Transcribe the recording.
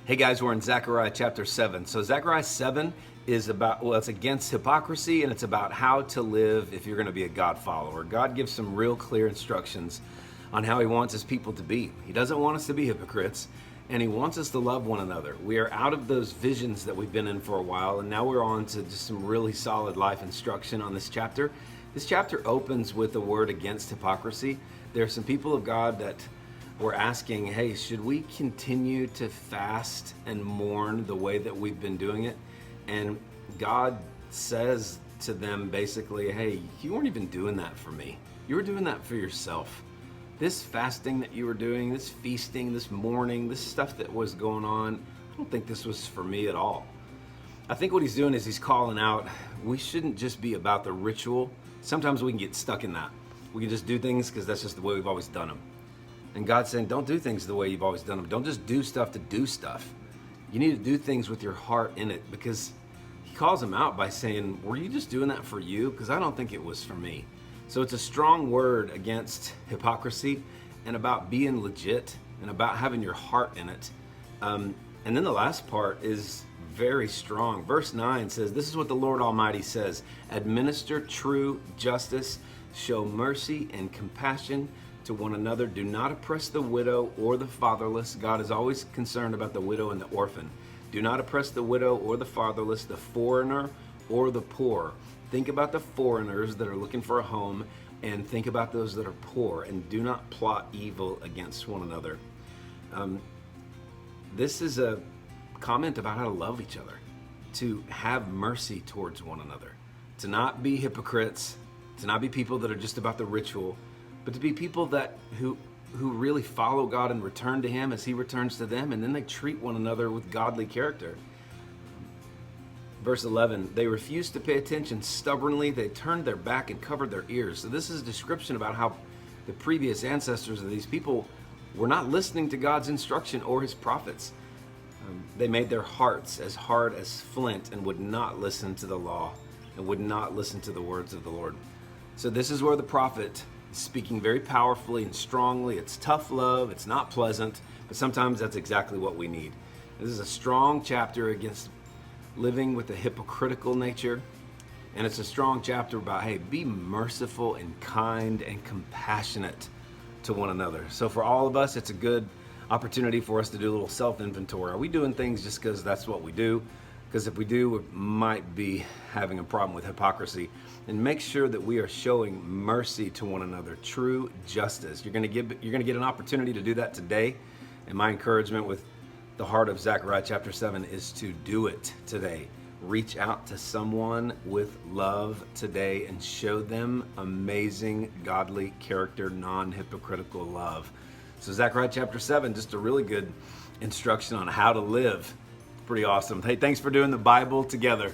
Hey guys, we're in Zechariah chapter 7. So Zechariah 7 is about, well, it's against hypocrisy and it's about how to live if you're going to be a God follower. God gives some real clear instructions on how he wants his people to be. He doesn't want us to be hypocrites, and he wants us to love one another. We are out of those visions that we've been in for a while, and now we're on to just some really solid life instruction on this chapter. This chapter opens with a word against hypocrisy. There are some people of God that we're asking, hey, should we continue to fast and mourn the way that we've been doing it? And God says to them basically, hey, you weren't even doing that for me. You were doing that for yourself. This fasting that you were doing, this feasting, this mourning, this stuff that was going on, I don't think this was for me at all. I think what he's doing is he's calling out, we shouldn't just be about the ritual. Sometimes we can get stuck in that. We can just do things because that's just the way we've always done them. And God's saying, don't do things the way you've always done them. Don't just do stuff to do stuff. You need to do things with your heart in it, because he calls them out by saying, were you just doing that for you? Because I don't think it was for me. So it's a strong word against hypocrisy and about being legit and about having your heart in it. And then the last part is very strong. Verse 9 says, this is what the Lord Almighty says, administer true justice, show mercy and compassion to one another. Do not oppress the widow or the fatherless. God is always concerned about the widow and the orphan. Do not oppress the widow or the fatherless, the foreigner or the poor. Think about the foreigners that are looking for a home, and think about those that are poor, and do not plot evil against one another. This is a comment about how to love each other, to have mercy towards one another, to not be hypocrites, to not be people that are just about the ritual, but to be people that who really follow God and return to him as he returns to them, and then they treat one another with godly character. Verse 11, they refused to pay attention stubbornly. They turned their back and covered their ears. So this is a description about how the previous ancestors of these people were not listening to God's instruction or his prophets. They made their hearts as hard as flint and would not listen to the law and would not listen to the words of the Lord. So this is where the prophet is speaking very powerfully and strongly. It's tough love. It's not pleasant, but sometimes that's exactly what we need. This is a strong chapter against living with a hypocritical nature. And it's a strong chapter about, hey, be merciful and kind and compassionate to one another. So for all of us, it's a good opportunity for us to do a little self-inventory. Are we doing things just because that's what we do? Because if we do, we might be having a problem with hypocrisy. And make sure that we are showing mercy to one another, true justice. You're going to get an opportunity to do that today. And my encouragement with the heart of Zechariah chapter 7 is to do it today. Reach out to someone with love today and show them amazing, godly character, non-hypocritical love. So Zechariah chapter 7, just a really good instruction on how to live. Pretty awesome. Hey, thanks for doing the Bible together.